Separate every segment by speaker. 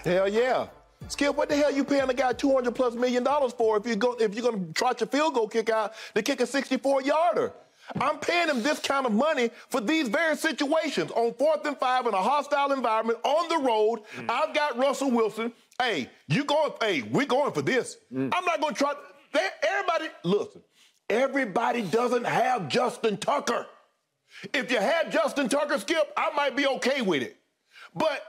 Speaker 1: Hell yeah. Skip, what the hell you paying a guy $200+ million for if you're going to trot your field goal kick out to kick a 64-yarder? I'm paying him this kind of money for these very situations. On 4th and 5 in a hostile environment, on the road, I've got Russell Wilson. Hey, we're going for this. I'm not going to try. Everybody, listen, everybody doesn't have Justin Tucker. If you had Justin Tucker, Skip, I might be okay with it. But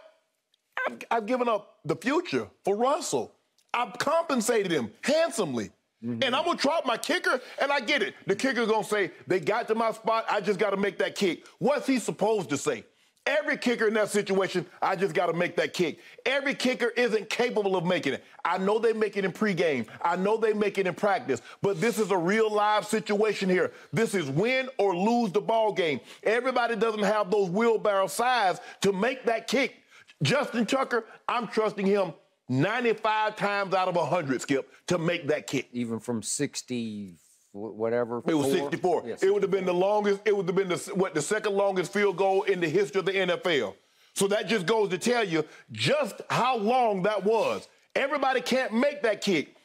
Speaker 1: I've given up the future for Russell. I've compensated him handsomely. And I'm going to drop my kicker, and I get it. The kicker's going to say, they got to my spot, I just got to make that kick. What's he supposed to say? Every kicker in that situation, I just got to make that kick. Every kicker isn't capable of making it. I know they make it in pregame. I know they make it in practice. But this is a real live situation here. This is win or lose the ball game. Everybody doesn't have those wheelbarrow size to make that kick. Justin Tucker, I'm trusting him 95 times out of 100, Skip, to make that kick.
Speaker 2: Even from 60, whatever?
Speaker 1: It was 64. Yes. It would have been the longest. It would have been the second longest field goal in the history of the NFL. So that just goes to tell you just how long that was. Everybody can't make that kick.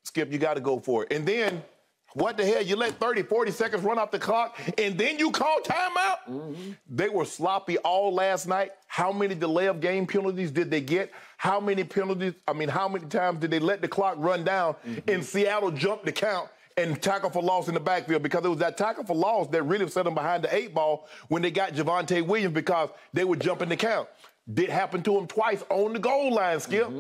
Speaker 1: Skip, you got to go for it. And then, what the hell? You let 30, 40 seconds run off the clock, and then you call timeout? They were sloppy all last night. How many delay of game penalties did they get? How many penalties? How many times did they let the clock run down and Seattle jumped the count and tackle for loss in the backfield? Because it was that tackle for loss that really set them behind the 8 ball when they got Javonte Williams because they were jumping the count. Did happen to him twice on the goal line, Skip.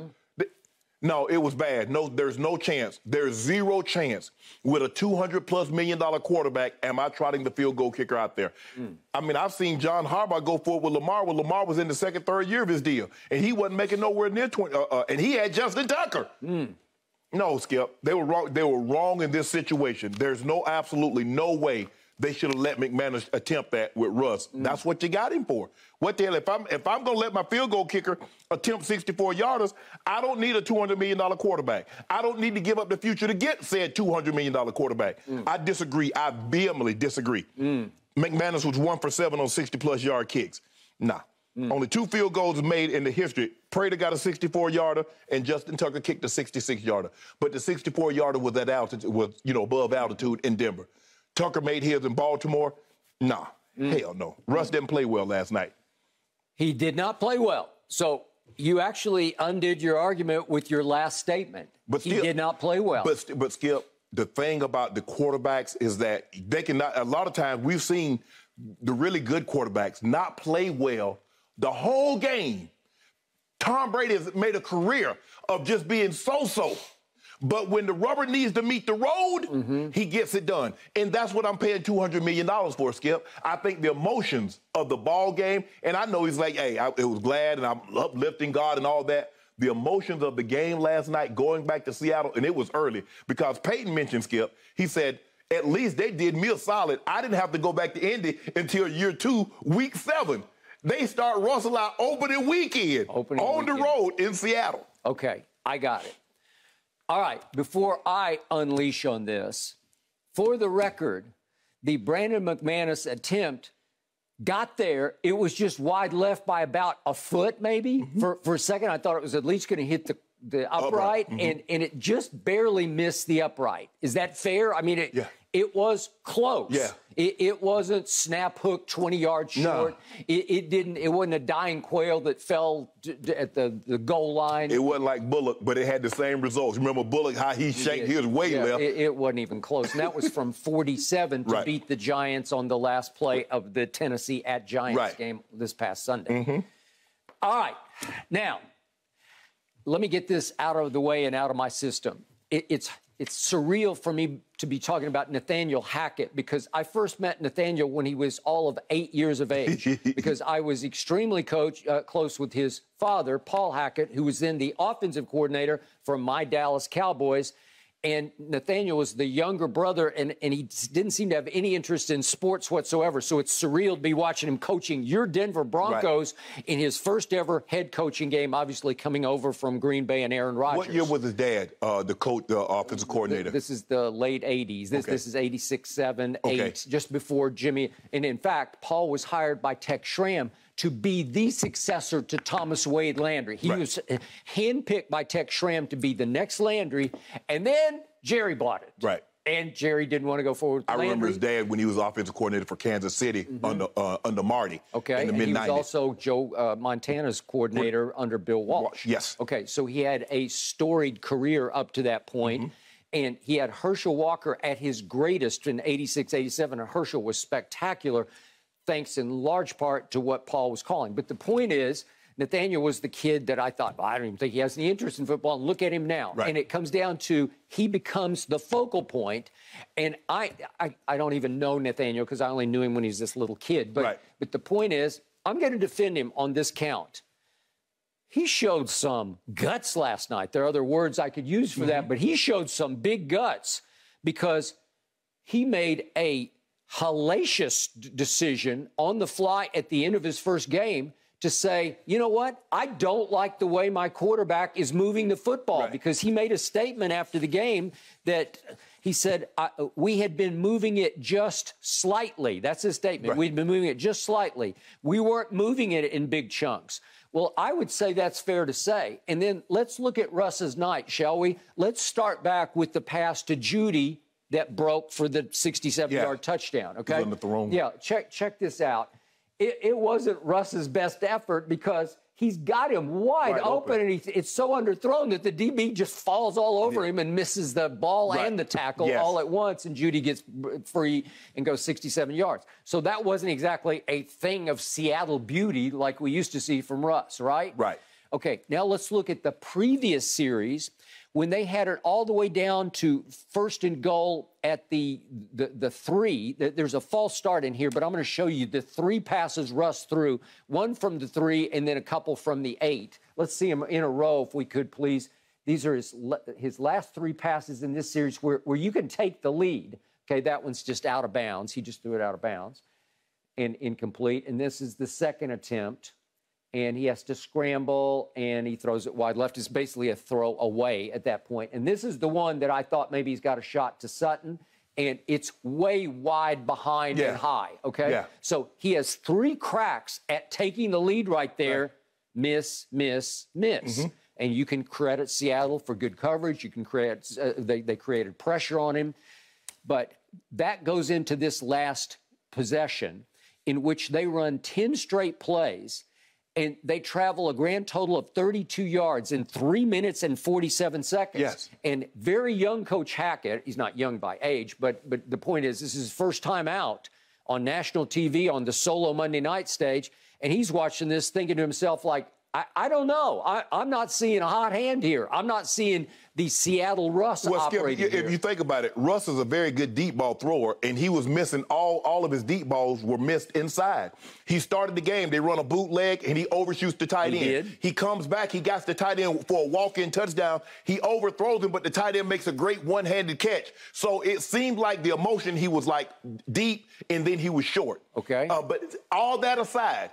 Speaker 1: No, it was bad. No, there's no chance. There's zero chance with a $200+ million quarterback am I trotting the field goal kicker out there. I've seen John Harbaugh go for it with Lamar when Lamar was in the second, third year of his deal, and he wasn't making nowhere near 20, and he had Justin Tucker. No, Skip, they were wrong. They were wrong in this situation. There's absolutely no way they should have let McManus attempt that with Russ. That's what you got him for. What the hell? If I'm going to let my field goal kicker attempt 64-yarders, I don't need a $200 million quarterback. I don't need to give up the future to get said $200 million quarterback. I disagree. I vehemently disagree. McManus was 1 for 7 on 60+ yard kicks. Nah. Only 2 field goals made in the history. Prater got a 64-yarder, and Justin Tucker kicked a 66-yarder. But the 64-yarder was at altitude, above altitude in Denver. Tucker made his in Baltimore. Nah, hell no. Russ didn't play well last night.
Speaker 2: He did not play well. So you actually undid your argument with your last statement. But still, he did not play well.
Speaker 1: But Skip, the thing about the quarterbacks is that they cannot. A lot of times we've seen the really good quarterbacks not play well the whole game. Tom Brady has made a career of just being so-so. But when the rubber needs to meet the road, he gets it done. And that's what I'm paying $200 million for, Skip. I think the emotions of the ball game, and I know he's like, hey, it was glad and I'm uplifting God and all that. The emotions of the game last night, going back to Seattle, and it was early, because Peyton mentioned, Skip, he said, at least they did me a solid. I didn't have to go back to Indy until year 2, week 7. They start Russell out opening weekend on the road in Seattle.
Speaker 2: Okay, I got it. All right, before I unleash on this, for the record, the Brandon McManus attempt got there. It was just wide left by about a foot, maybe. For a second, I thought it was at least going to hit the upright, and it just barely missed the upright. Is that fair? I mean, it was close.
Speaker 1: Yeah.
Speaker 2: It wasn't snap hook 20 yards short. No. It wasn't a dying quail that fell at the goal line.
Speaker 1: It wasn't like Bullock, but it had the same results. Remember Bullock, how he shaked his way left?
Speaker 2: It wasn't even close. And that was from 47 to beat the Giants on the last play of the Tennessee at Giants game this past Sunday. All right. Now, let me get this out of the way and out of my system. It's surreal for me to be talking about Nathaniel Hackett, because I first met Nathaniel when he was all of 8 years of age, because I was extremely close with his father, Paul Hackett, who was then the offensive coordinator for my Dallas Cowboys. And Nathaniel was the younger brother, and he didn't seem to have any interest in sports whatsoever. So it's surreal to be watching him coaching your Denver Broncos in his first ever head coaching game, obviously coming over from Green Bay and Aaron Rodgers.
Speaker 1: What year was his dad, the offensive coordinator?
Speaker 2: This is the late 80s. This is 86, 7, 8, just before Jimmy. And in fact, Paul was hired by Tex Schramm to be the successor to Thomas Wade Landry. He was handpicked by Tex Schramm to be the next Landry, and then Jerry bought it.
Speaker 1: Right.
Speaker 2: And Jerry didn't want to go forward with Landry.
Speaker 1: I remember his dad when he was offensive coordinator for Kansas City under Marty in the mid-90s.
Speaker 2: He was also Joe Montana's coordinator under Bill Walsh.
Speaker 1: Yes.
Speaker 2: Okay, so he had a storied career up to that point. And he had Herschel Walker at his greatest in 86, 87. And Herschel was spectacular, thanks in large part to what Paul was calling. But the point is, Nathaniel was the kid that I thought, well, I don't even think he has any interest in football. And look at him now. Right. And it comes down to he becomes the focal point. And I don't even know Nathaniel because I only knew him when he was this little kid. But the point is, I'm going to defend him on this count. He showed some guts last night. There are other words I could use for that, but he showed some big guts because he made a hellacious decision on the fly at the end of his first game to say, you know what, I don't like the way my quarterback is moving the football because he made a statement after the game that he said, we had been moving it just slightly. That's his statement. We'd been moving it just slightly. We weren't moving it in big chunks. Well, I would say that's fair to say. And then let's look at Russ's night, shall we? Let's start back with the pass to Judy that broke for the 67-yard touchdown, okay? Yeah, check this out. It wasn't Russ's best effort because he's got him wide open, and it's so underthrown that the DB just falls all over him and misses the ball and the tackle all at once, and Judy gets free and goes 67 yards. So that wasn't exactly a thing of Seattle beauty like we used to see from Russ, right? Right. Okay, now let's look at the previous series when they had it all the way down to 1st and goal at the 3. There's a false start in here, but I'm going to show you the 3 passes Russ threw, one from the 3 and then a couple from the 8. Let's see them in a row, if we could, please. These are his last 3 passes in this series where you can take the lead. Okay, that one's just out of bounds. He just threw it out of bounds and incomplete. And this is the 2nd attempt. And he has to scramble, and he throws it wide left. It's basically a throw away at that point. And this is the one that I thought maybe he's got a shot to Sutton, and it's way wide behind and high, okay? So he has 3 cracks at taking the lead right there. Miss, miss, miss. And you can credit Seattle for good coverage. You can credit they created pressure on him. But that goes into this last possession in which they run 10 straight plays, and they travel a grand total of 32 yards in 3 minutes and 47 seconds. Yes. And very young Coach Hackett, he's not young by age, but the point is this is his first time out on national TV on the solo Monday night stage, and he's watching this thinking to himself like, I don't know. I'm not seeing a hot hand here. I'm not seeing the Seattle Russ operating
Speaker 1: Skip, if you think about it, Russ is a very good deep ball thrower, and he was missing all of his deep balls were missed inside. He started the game. They run a bootleg, and he overshoots the tight end. He comes back. He got the tight end for a walk-in touchdown. He overthrows him, but the tight end makes a great one-handed catch. So it seemed like the emotion, he was like deep, and then he was short. Okay. But all that aside,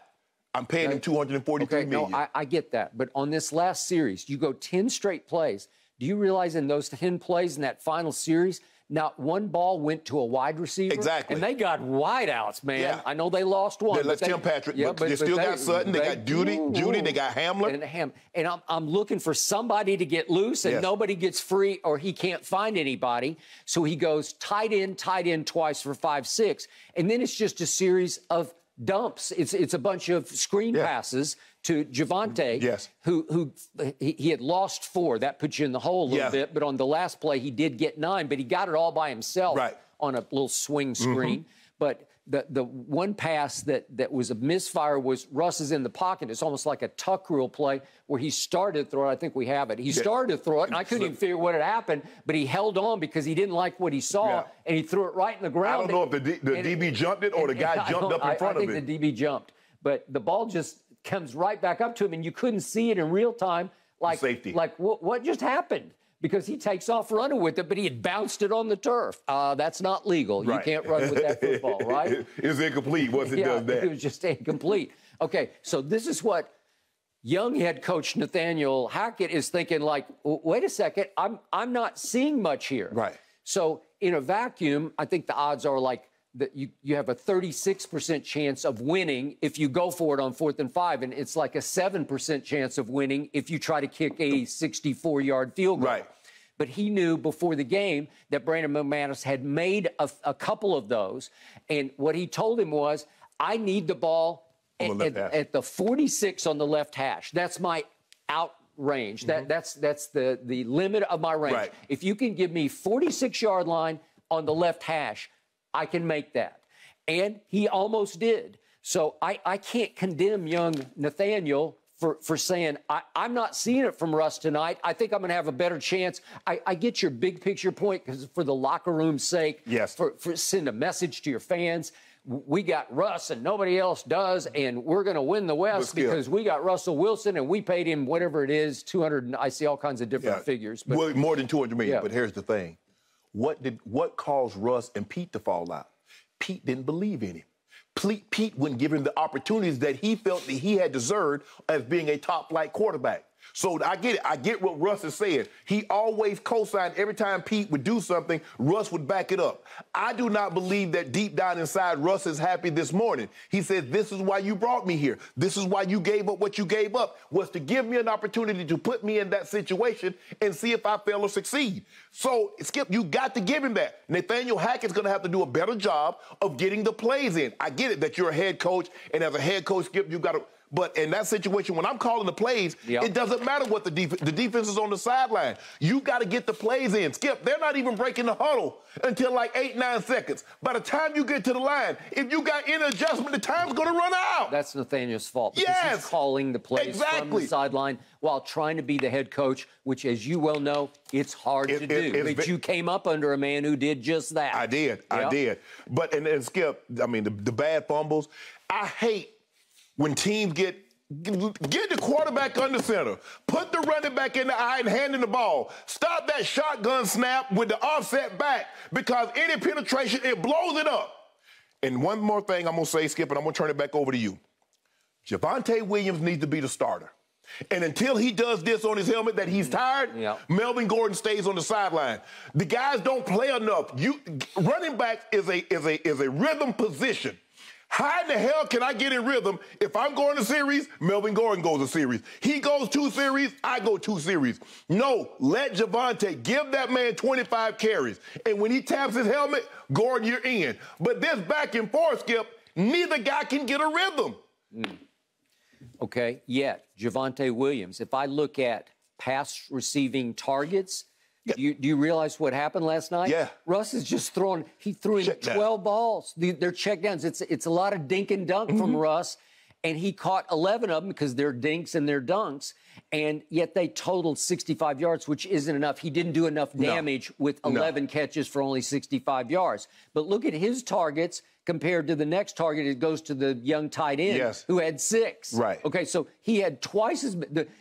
Speaker 1: I'm paying him $243 million.
Speaker 2: No, I get that. But on this last series, you go 10 straight plays. Do you realize in those 10 plays in that final series, not one ball went to a wide receiver?
Speaker 1: Exactly.
Speaker 2: And they got wideouts, man. Yeah. I know they lost one.
Speaker 1: Let's Tim Patrick. Yeah, but they still got Sutton. They got Judy. They got Hamler.
Speaker 2: And I'm looking for somebody to get loose, and nobody gets free, or he can't find anybody. So he goes tight end twice for 5-6. And then it's just a series of dumps. It's a bunch of screen passes to Javonte, who he had lost 4. That puts you in the hole a little bit. But on the last play, he did get 9, but he got it all by himself on a little swing screen. But the one pass that was a misfire was Russ is in the pocket. It's almost like a tuck rule play where he started to throw it. I think we have it. He started to throw it, and I couldn't even figure what had happened, but he held on because he didn't like what he saw, and he threw it right in the ground.
Speaker 1: I don't know if the DB jumped it or the guy jumped up in front of it.
Speaker 2: I think the DB jumped, but the ball just comes right back up to him, and you couldn't see it in real time. Like, safety. Like, what just happened? Because he takes off running with it, but he had bounced it on the turf. That's not legal. You can't run with that football, right?
Speaker 1: It's incomplete once it does that.
Speaker 2: It was just incomplete. Okay, so this is what young head coach Nathaniel Hackett is thinking, like, wait a second, I'm not seeing much here. Right. So in a vacuum, I think the odds are like that you have a 36% chance of winning if you go for it on 4th and 5, and it's like a 7% chance of winning if you try to kick a 64-yard field goal.
Speaker 1: Right.
Speaker 2: But he knew before the game that Brandon McManus had made a couple of those, and what he told him was, I need the ball at the 46 on the left hash. That's my out range. That's the limit of my range.
Speaker 1: Right.
Speaker 2: If you can give me 46-yard line on the left hash, I can make that. And he almost did. So I can't condemn young Nathaniel for saying, I'm not seeing it from Russ tonight. I think I'm going to have a better chance. I get your big picture point, because for the locker room's sake,
Speaker 1: yes,
Speaker 2: for send a message to your fans. We got Russ and nobody else does, and we're going to win the West because we got Russell Wilson and we paid him whatever it is, 200, and I see all kinds of different figures. But,
Speaker 1: well, more than 200 million, but here's the thing. What caused Russ and Pete to fall out? Pete didn't believe in him. Pete wouldn't give him the opportunities that he felt that he had deserved as being a top-flight quarterback. So I get it. I get what Russ is saying. He always co-signed every time Pete would do something, Russ would back it up. I do not believe that deep down inside Russ is happy this morning. He said, this is why you brought me here. This is why you gave up what you gave up, was to give me an opportunity to put me in that situation and see if I fail or succeed. So, Skip, you got to give him that. Nathaniel Hackett's going to have to do a better job of getting the plays in. I get it that you're a head coach, and as a head coach, Skip, you got to... But in that situation, when I'm calling the plays, it doesn't matter what the defense is on the sideline. You got to get the plays in. Skip, they're not even breaking the huddle until like 8-9 seconds. By the time you get to the line, if you got any adjustment, the time's going to run out.
Speaker 2: That's Nathaniel's fault, because he's calling the plays from the sideline while trying to be the head coach, which, as you well know, it's hard to do. But you came up under a man who did just that.
Speaker 1: I did. I did. But, and Skip, I mean, the bad fumbles, I hate when teams get the quarterback under center, put the running back in the eye and hand him the ball. Stop that shotgun snap with the offset back, because any penetration, it blows it up. And one more thing I'm going to say, Skip, and I'm going to turn it back over to you. Javonte Williams needs to be the starter. And until he does this on his helmet that he's tired, Melvin Gordon stays on the sideline. The guys don't play enough. Running back is a rhythm position. How in the hell can I get in rhythm if I'm going to series, Melvin Gordon goes a series. He goes 2 series, I go 2 series. No, let Javonte, give that man 25 carries. And when he taps his helmet, Gordon, you're in. But this back and forth, Skip, neither guy can get a rhythm.
Speaker 2: Okay, yet Javonte Williams, if I look at pass receiving targets, do you realize what happened last night?
Speaker 1: Yeah.
Speaker 2: Russ is just throwing, he threw in 12 balls. They're check downs. It's a lot of dink and dunk from Russ, and he caught 11 of them because they're dinks and they're dunks, and yet they totaled 65 yards, which isn't enough. He didn't do enough damage with 11 catches for only 65 yards. But look at his targets compared to the next target. It goes to the young tight end who had 6.
Speaker 1: Right.
Speaker 2: Okay, so he had twice as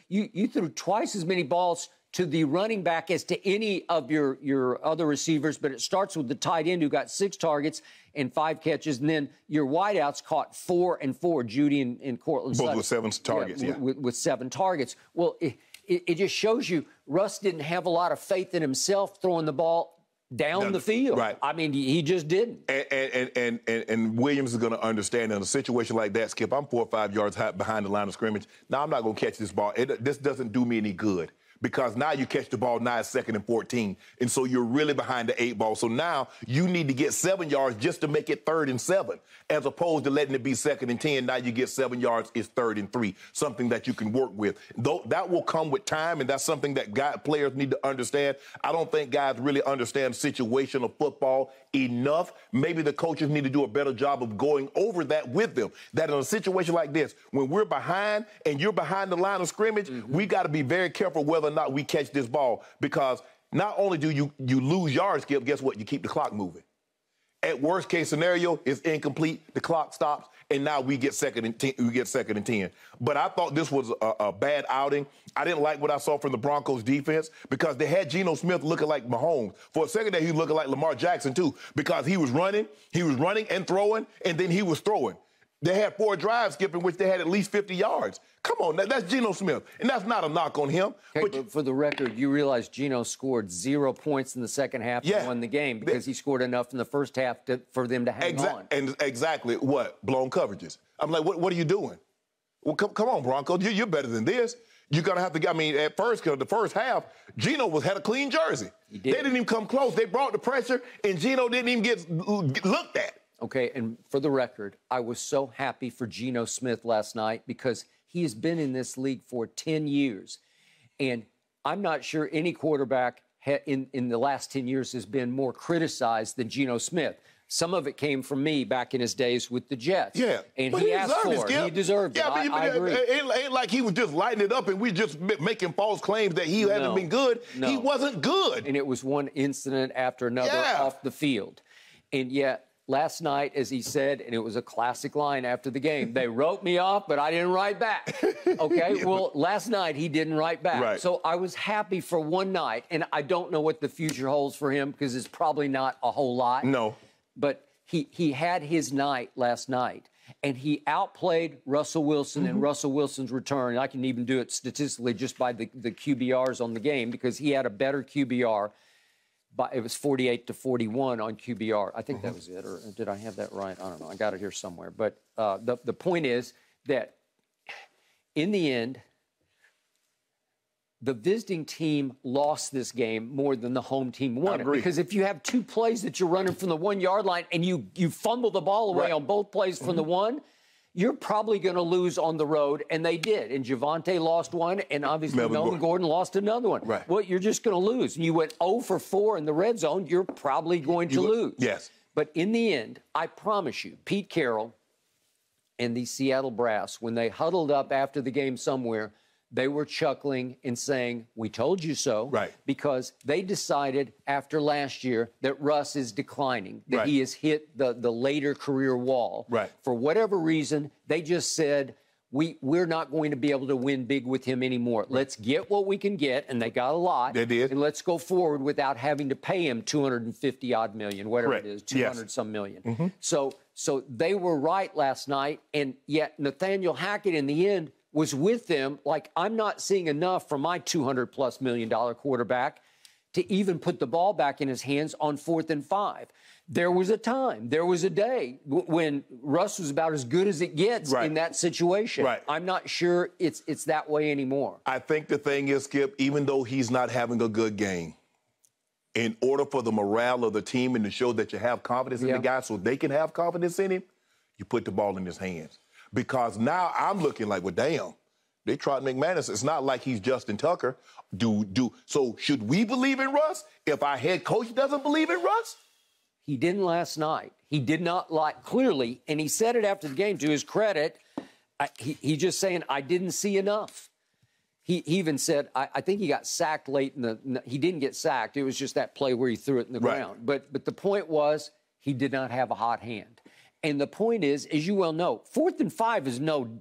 Speaker 2: you threw twice as many balls to the running back as to any of your other receivers, but it starts with the tight end who got 6 targets and 5 catches, and then your wideouts caught 4 and 4, Judy and Cortland Sutton.
Speaker 1: Both with 7 targets,
Speaker 2: with 7 targets. Well, it just shows you Russ didn't have a lot of faith in himself throwing the ball down the field.
Speaker 1: Right.
Speaker 2: I mean, he just didn't.
Speaker 1: And Williams is going to understand in a situation like that, Skip, I'm 4 or 5 yards behind the line of scrimmage. Now I'm not going to catch this ball. This doesn't do me any good, because now you catch the ball 9 seconds and 14, and so you're really behind the 8 ball. So now you need to get 7 yards just to make it 3rd and 7, as opposed to letting it be 2nd and 10. Now you get 7 yards, it's 3rd and 3, something that you can work with. Though that will come with time, and that's something that players need to understand. I don't think guys really understand situational football enough. Maybe the coaches need to do a better job of going over that with them, that in a situation like this, when we're behind and you're behind the line of scrimmage, we got to be very careful whether or not we catch this ball, because not only do you lose yards, Skip, guess what? You keep the clock moving. At worst case scenario, it's incomplete, the clock stops, and now we get 2nd and 10. But I thought this was a bad outing. I didn't like what I saw from the Broncos defense, because they had Geno Smith looking like Mahomes. For a second there, he was looking like Lamar Jackson too, because he was running and throwing, and then he was throwing. They had 4 drives, Skip, in which they had at least 50 yards. Come on, that's Geno Smith, and that's not a knock on him.
Speaker 2: Okay, but for the record, you realize Geno scored 0 points in the second half and won the game because he scored enough in the first half for them to hang on.
Speaker 1: And exactly what? Blown coverages. I'm like, what are you doing? Well, come on, Broncos. You're better than this. You're going to have to, I mean, at first, the first half, Geno had a clean jersey. They didn't even come close. They brought the pressure, and Geno didn't even get looked at.
Speaker 2: Okay, and for the record, I was so happy for Geno Smith last night because he has been in this league for 10 years. And I'm not sure any quarterback in the last 10 years has been more criticized than Geno Smith. Some of it came from me back in his days with the Jets.
Speaker 1: Yeah.
Speaker 2: And he asked for it. He deserved it.
Speaker 1: Yeah,
Speaker 2: I agree.
Speaker 1: It ain't like he was just lighting it up and we just making false claims that he hasn't been good. No. He wasn't good.
Speaker 2: And it was one incident after another off the field. And yet, last night, as he said, and it was a classic line after the game, they wrote me off, but I didn't write back. Okay? Well, last night he didn't write back.
Speaker 1: Right.
Speaker 2: So I was happy for one night, and I don't know what the future holds for him because it's probably not a whole lot.
Speaker 1: No.
Speaker 2: But he had his night last night, and he outplayed Russell Wilson and Russell Wilson's return. I can even do it statistically just by the QBRs on the game because he had a better QBR. It was 48-41 on QBR. I think that was it, or did I have that right? I don't know. I got it here somewhere. But the point is that in the end, the visiting team lost this game more than the home team won it. Because if you have 2 plays that you're running from the 1-yard line and you fumble the ball away on both plays from the 1, you're probably going to lose on the road, and they did. And Javonte lost one, and obviously Melvin Gordon lost another one.
Speaker 1: Right.
Speaker 2: Well, you're just going to lose. And you went 0 for 4 in the red zone, you're probably going to lose.
Speaker 1: Yes.
Speaker 2: But in the end, I promise you, Pete Carroll and the Seattle Brass, when they huddled up after the game somewhere, they were chuckling and saying, we told you so.
Speaker 1: Right.
Speaker 2: Because they decided after last year that Russ is declining, that he has hit the later career wall.
Speaker 1: Right.
Speaker 2: For whatever reason, they just said, we're not going to be able to win big with him anymore. Let's get what we can get, and they got a lot.
Speaker 1: They did.
Speaker 2: And let's go forward without having to pay him $250-odd million, whatever it is, 200-some million. So they were right last night, and yet Nathaniel Hackett in the end was with them. Like, I'm not seeing enough from my $200+ million quarterback to even put the ball back in his hands on 4th and 5. There was a time, there was a day when Russ was about as good as it gets in that situation.
Speaker 1: Right.
Speaker 2: I'm not sure it's that way anymore.
Speaker 1: I think the thing is, Skip, even though he's not having a good game, in order for the morale of the team and to show that you have confidence in the guy so they can have confidence in him, you put the ball in his hands. Because now I'm looking like, well, damn, they tried McManus. It's not like he's Justin Tucker. So should we believe in Russ if our head coach doesn't believe in Russ?
Speaker 2: He didn't last night. He did not like, clearly, and he said it after the game, to his credit, he just saying, I didn't see enough. He even said, I think he got sacked late he didn't get sacked. It was just that play where he threw it in the ground. But the point was, he did not have a hot hand. And the point is, as you well know, 4th and 5 is no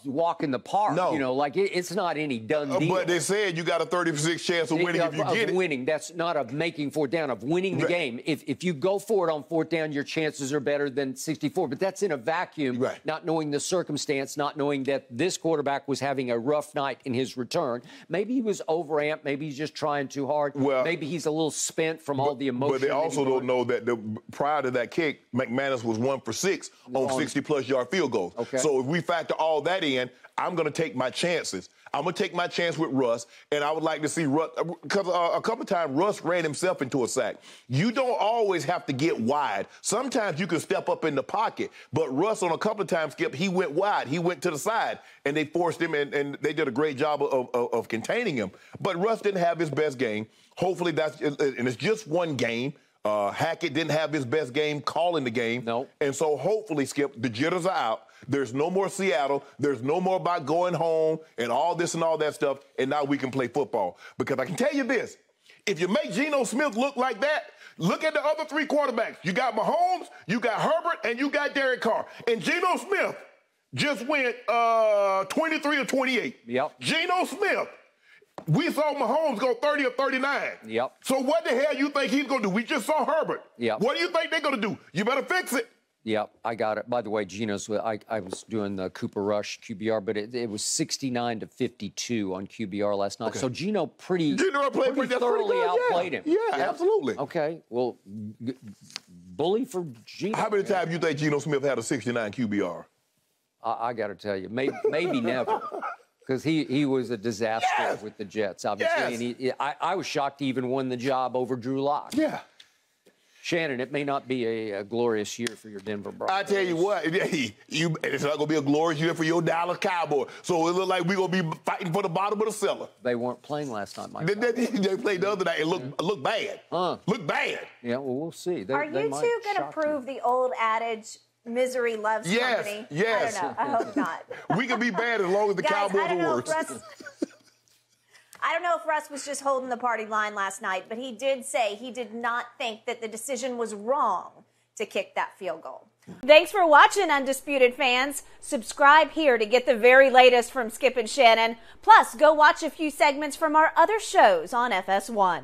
Speaker 2: walk in the park.
Speaker 1: No.
Speaker 2: You know, like it's not any done deal.
Speaker 1: But they said you got a 36 chance of winning if you get it.
Speaker 2: Winning. That's not of making 4th down, of winning the game. If you go for it on 4th down, your chances are better than 64. But that's in a vacuum, not knowing the circumstance, not knowing that this quarterback was having a rough night in his return. Maybe he was overamped. Maybe he's just trying too hard. Well, maybe he's a little spent from all the emotion.
Speaker 1: But they also don't know that prior to that kick, McManus was 1 for 6 on 60-plus yard field goals.
Speaker 2: Okay.
Speaker 1: So if we factor all that in, I'm going to take my chances. I'm going to take my chance with Russ, and I would like to see Russ, because a couple of times Russ ran himself into a sack. You don't always have to get wide. Sometimes you can step up in the pocket, but Russ on a couple of times, Skip, he went wide. He went to the side, and they forced him, and they did a great job of containing him. But Russ didn't have his best game. Hopefully and it's just one game. Hackett didn't have his best game calling the game.
Speaker 2: No.
Speaker 1: And so hopefully, Skip, the jitters are out. There's no more Seattle. There's no more about going home and all this and all that stuff. And now we can play football. Because I can tell you this. If you make Geno Smith look like that, look at the other 3 quarterbacks. You got Mahomes, you got Herbert, and you got Derek Carr. And Geno Smith just went 23 or 28.
Speaker 2: Yep.
Speaker 1: Geno Smith. We saw Mahomes go 30 or 39.
Speaker 2: Yep.
Speaker 1: So what the hell you think he's going to do? We just saw Herbert.
Speaker 2: Yep.
Speaker 1: What do you think they're going to do? You better fix it.
Speaker 2: Yeah, I got it. By the way, Geno's, I was doing the Cooper Rush QBR, but it was 69-52 on QBR last night. Okay. So Geno pretty thoroughly outplayed him.
Speaker 1: Yeah, absolutely.
Speaker 2: Okay, well, bully for Geno.
Speaker 1: How many times do you think Geno Smith had a 69 QBR?
Speaker 2: I got to tell you, maybe never. Because he was a disaster with the Jets, obviously. And I was shocked he even won the job over Drew Lock.
Speaker 1: Yeah.
Speaker 2: Shannon, it may not be a glorious year for your Denver Broncos.
Speaker 1: I tell you what, it's not going to be a glorious year for your Dallas Cowboys. So it looks like we're going to be fighting for the bottom of the cellar.
Speaker 2: They weren't playing last night, Mike.
Speaker 1: They played the other night. It looked bad. Looked bad.
Speaker 2: Yeah, well, we'll see.
Speaker 3: Are you two going to prove the old adage, misery loves company?
Speaker 1: Yes.
Speaker 3: I don't know. I hope not.
Speaker 1: We can be bad as long as the Cowboys are worse.
Speaker 3: I don't know if Russ was just holding the party line last night, but he did say he did not think that the decision was wrong to kick that field goal. Thanks for watching, Undisputed fans. Subscribe here to get the very latest from Skip and Shannon. Plus, go watch a few segments from our other shows on FS1.